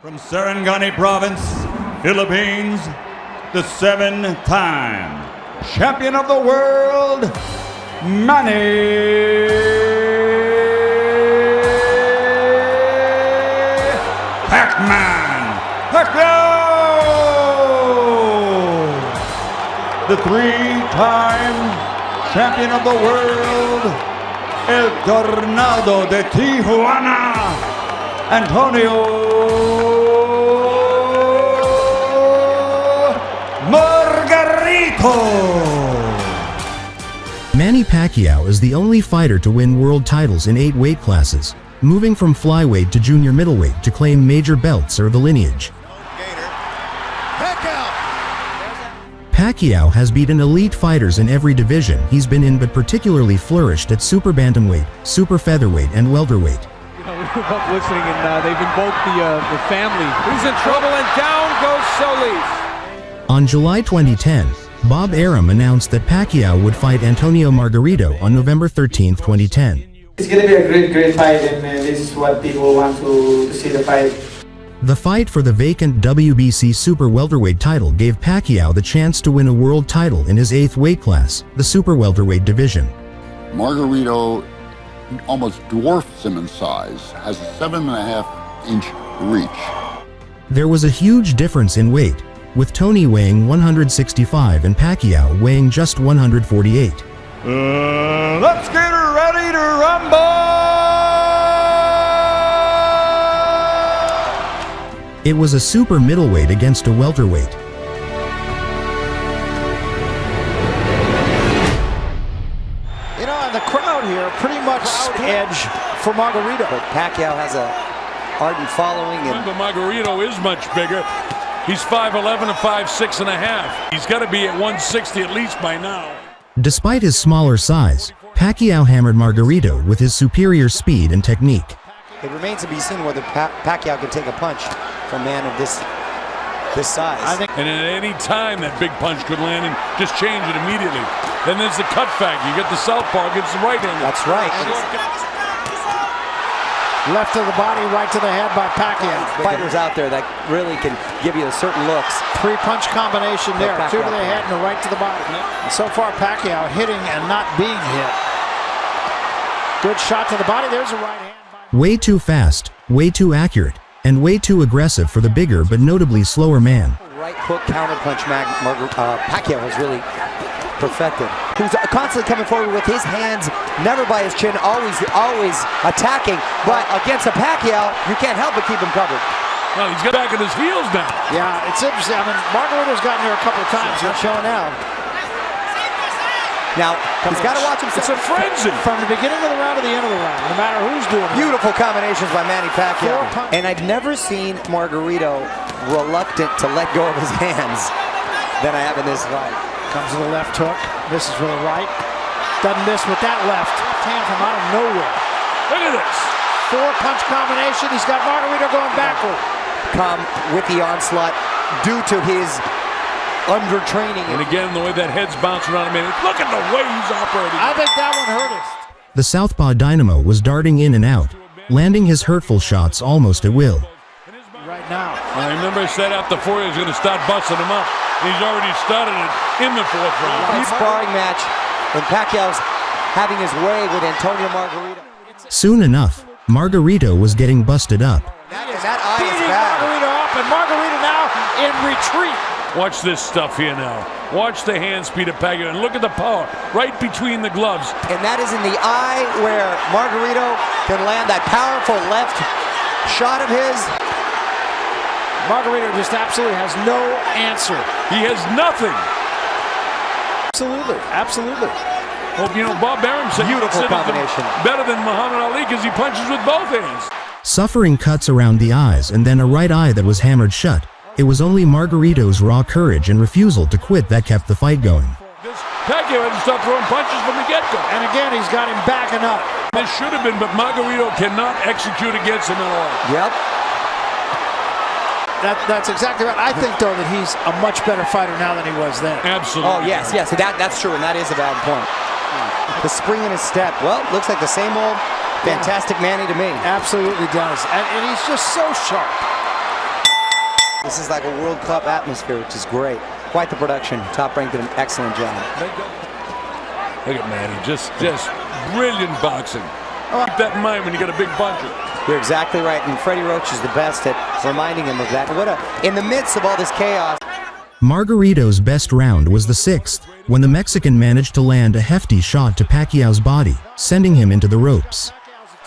From Sarangani Province, Philippines, the 7-time champion of the world, Manny Pacquiao! The 3-time champion of the world, El Tornado de Tijuana, Antonio Margarito. Manny Pacquiao is the only fighter to win world titles in 8 weight classes, moving from flyweight to junior middleweight to claim major belts are the lineage. Pacquiao has beaten elite fighters in every division he's been in, but particularly flourished at super bantamweight, super featherweight, and welterweight. We were both listening, and they've invoked the family. Who's in trouble, and down goes Solis. On July 2010, Bob Arum announced that Pacquiao would fight Antonio Margarito on November 13, 2010. It's going to be a great fight, and this is what people want to see the fight. The fight for the vacant WBC super welterweight title gave Pacquiao the chance to win a world title in his 8th weight class, the super welterweight division. Margarito almost dwarfs him in size, has a 7.5-inch reach. There was a huge difference in weight, with Tony weighing 165 and Pacquiao weighing just 148. Let's get ready to rumble! It was a super middleweight against a welterweight. You know, and the crowd here pretty much edge for Margarito. But Pacquiao has a ardent following. But Margarito is much bigger. He's 5'11" to 5'6½". He's got to be at 160 at least by now. Despite his smaller size, Pacquiao hammered Margarito with his superior speed and technique. It remains to be seen whether Pacquiao can take a punch from a man of this size. And at any time that big punch could land and just change it immediately. Then there's the cut factor. You get the southpaw against the right hand. That's right. Left to the body, right to the head by Pacquiao. Fighters out there that really can give you certain looks. 3-punch combination there, 2 to the head and a right to the body. And so far Pacquiao hitting and not being hit. Good shot to the body, there's a right hand. Way too fast, way too accurate, and way too aggressive for the bigger but notably slower man. Right hook counterpunch Pacquiao has really perfected. Who's constantly coming forward with his hands, never by his chin, always attacking. But against a Pacquiao, you can't help but keep him covered. Well, he's got back at his heels now. Yeah, it's interesting. I mean, Margarito's gotten here a couple of times. Not showing now. Now, he's got to watch himself. It's a frenzy. From the beginning of the round to the end of the round, no matter who's doing it. Beautiful combinations by Manny Pacquiao. And I've never seen Margarito reluctant to let go of his hands than I have in this fight. Comes to the left hook, misses with a right. Doesn't miss with that left. Hand from out of nowhere. Look at this. 4-punch combination. He's got Margarito going backward. Come with the onslaught due to his under-training. And again, the way that head's bouncing around him. Look at the way he's operating. I think that one hurt us. The southpaw dynamo was darting in and out, landing his hurtful shots almost at will. Right now. I remember I said after 4 he was going to start busting him up. He's already started it in the 4th round. Deep sparring match, and Pacquiao's having his way with Antonio Margarito. Soon enough, Margarito was getting busted up. That eye is Beating bad. Margarito up, and Margarito now in retreat. Watch this stuff here now. Watch the hand speed of Pacquiao, and look at the power right between the gloves. And that is in the eye where Margarito can land that powerful left shot of his. Margarito just absolutely has no answer. He has nothing. Absolutely, absolutely. Well, you know, Bob Arum said Beautiful combination. Better than Muhammad Ali because he punches with both hands. Suffering cuts around the eyes and then a right eye that was hammered shut, it was only Margarito's raw courage and refusal to quit that kept the fight going. Pacquiao had to stop throwing punches from the get-go. And again, he's got him backing up. This should have been, but Margarito cannot execute against him at all. Yep. That's exactly right. I think, though, that he's a much better fighter now than he was then. Absolutely. Oh, yes. That's true, and that is a valid point. The spring in his step. Well, looks like the same old fantastic Manny to me. Absolutely does. And he's just so sharp. This is like a World Cup atmosphere, which is great. Quite the production. Top Rank did an excellent job. Look at Manny, just brilliant boxing. Keep that in mind when you got a big puncher. You're exactly right, and Freddie Roach is the best at reminding him of that. In the midst of all this chaos. Margarito's best round was the 6th, when the Mexican managed to land a hefty shot to Pacquiao's body, sending him into the ropes.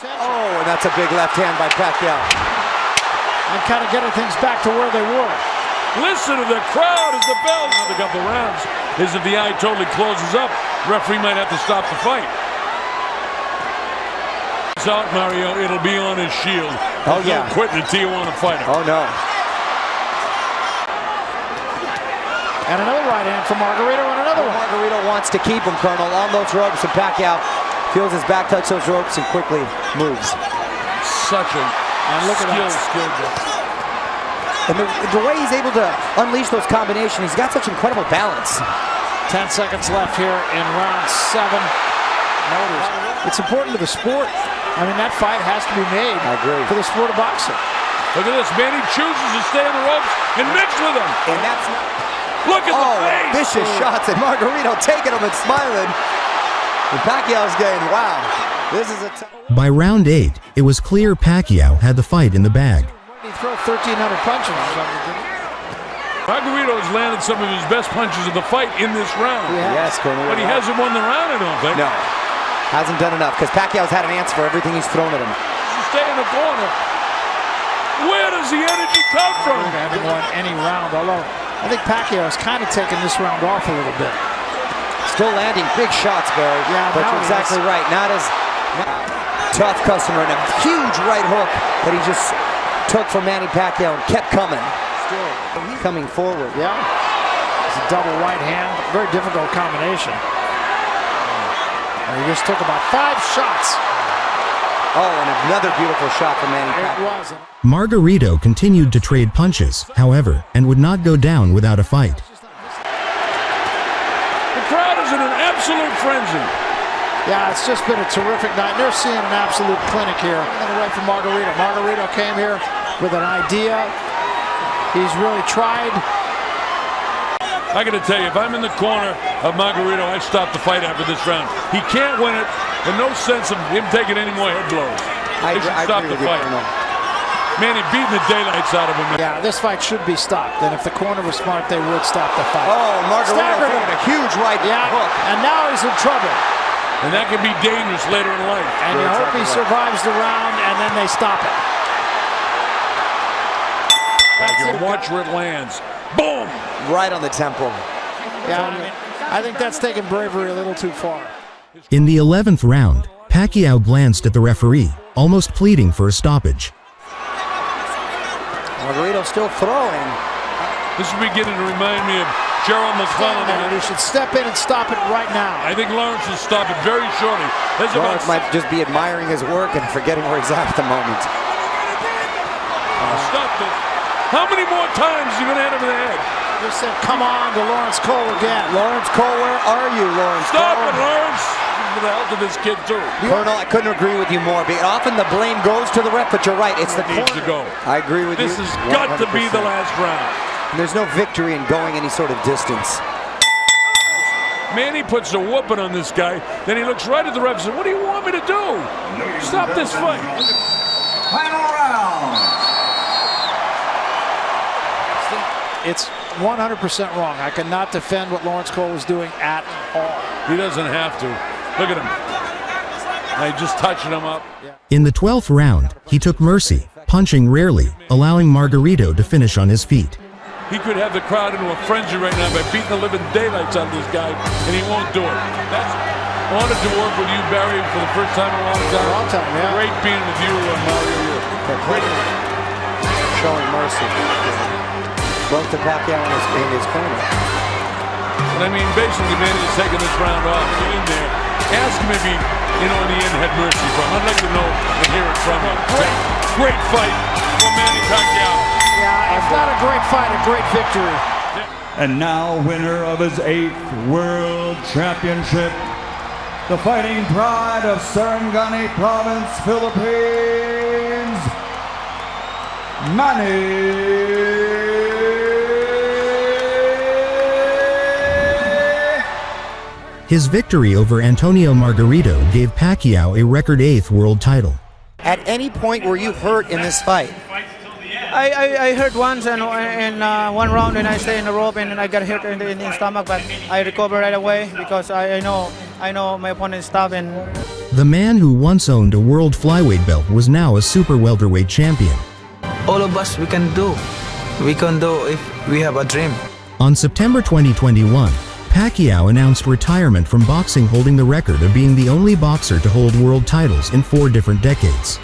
Oh, and that's a big left hand by Pacquiao. And kind of getting things back to where they were. Listen to the crowd as the bell. Another couple rounds is if the eye totally closes up, referee might have to stop the fight. It's out, Mario. It'll be on his shield. Oh, yeah. Don't quit until you want to fight him. Oh, no. And another right hand from Margarito and another one. Margarito wants to keep him, Colonel, on those ropes, and Pacquiao feels his back touch those ropes and quickly moves. Such a skill. And the way he's able to unleash those combinations, he's got such incredible balance. 10 seconds left here in round 7. It's important to the sport. I mean, that fight has to be made. I agree. For the sport of boxing. Look at this. Manny chooses to stay on the ropes and mix with him. And that's not... Look at the face. Vicious shots, and Margarito taking them and smiling. And Pacquiao's getting, wow, this is a... By round 8, it was clear Pacquiao had the fight in the bag. He threw 1,300 punches. Margarito's landed some of his best punches of the fight in this round. Yes, Colonel. But he hasn't won the round, I don't think. No, hasn't done enough, because Pacquiao's had an answer for everything he's thrown at him. Stay in the corner. Where does the energy come from? He hasn't won any round, although I think Pacquiao has kind of taken this round off a little bit. Still landing big shots, Barry. Yeah, but you're exactly right. Not as tough customer, and a huge right hook that he just took from Manny Pacquiao and kept coming. Still coming forward. Yeah. It's a double right hand. Very difficult combination. And he just took about 5 shots. Oh, and another beautiful shot from Manny Pacquiao. It was. Margarito continued to trade punches, however, and would not go down without a fight. The crowd is in an absolute frenzy. Yeah, it's just been a terrific night. They're seeing an absolute clinic here. And away from Margarito. Margarito came here with an idea. He's really tried. I got to tell you, if I'm in the corner of Margarito, I stop the fight after this round. He can't win it, and no sense of him taking any more head blows. They should stop the fight. Manny beating the daylights out of him. Yeah, this fight should be stopped. And if the corner was smart, they would stop the fight. Oh, Margarito throwing a huge right hook. And now he's in trouble. And that can be dangerous later in life. And you hope he survives the round, and then they stop it. Watch where it lands. Boom! Right on the temple. Yeah, I think that's taking bravery a little too far. In the 11th round, Pacquiao glanced at the referee, almost pleading for a stoppage. Margarito still throwing. This is beginning to remind me of Gerald McClellan. He should step in and stop it right now. I think Lawrence will stop it very shortly. Lawrence might just be admiring his work and forgetting where he's at the moment. Stop this. How many more times are you going to hit him in the head? Just said, come on to Lawrence Cole again. Lawrence Cole, where are you, Lawrence Stop Cole? it, Lawrence. For the health of this kid, too. Colonel, I couldn't agree with you more. Often the blame goes to the ref, but you're right. It's the needs to go. I agree with you. This has got to be the last round. And there's no victory in going any sort of distance. Manny puts a whooping on this guy. Then he looks right at the ref and says, what do you want me to do? Stop this fight. Final round. It's 100% wrong. I cannot defend what Lawrence Cole was doing at all. He doesn't have to. Look at him. He's just touching him up. In the 12th round, he took mercy, punching rarely, allowing Margarito to finish on his feet. He could have the crowd into a frenzy right now by beating the living daylights out of this guy, and he won't do it. I wanted to work with you, Barry, for the first time in a long time. A long time, yeah. Great being with you, Mario. Great. Showing mercy. Both to Pacquiao in his corner. And I mean, basically, Manny is taking this round off. Get in there. Ask him if he, in the end, had mercy from him. I'd like to know and hear it from him. Great fight for Manny Pacquiao. Yeah, if not a great fight, a great victory. And now, winner of his 8th World Championship, the fighting pride of Sarangani Province, Philippines, Manny His victory over Antonio Margarito gave Pacquiao a record 8th world title. At any point were you hurt in this fight? I hurt once in one round, and I stay in the rope, and I got hit in the stomach, but I recovered right away because I know my opponent is tough. And the man who once owned a world flyweight belt was now a super welterweight champion. All of us, we can do if we have a dream. On September 2021, Pacquiao announced retirement from boxing, holding the record of being the only boxer to hold world titles in 4 different decades.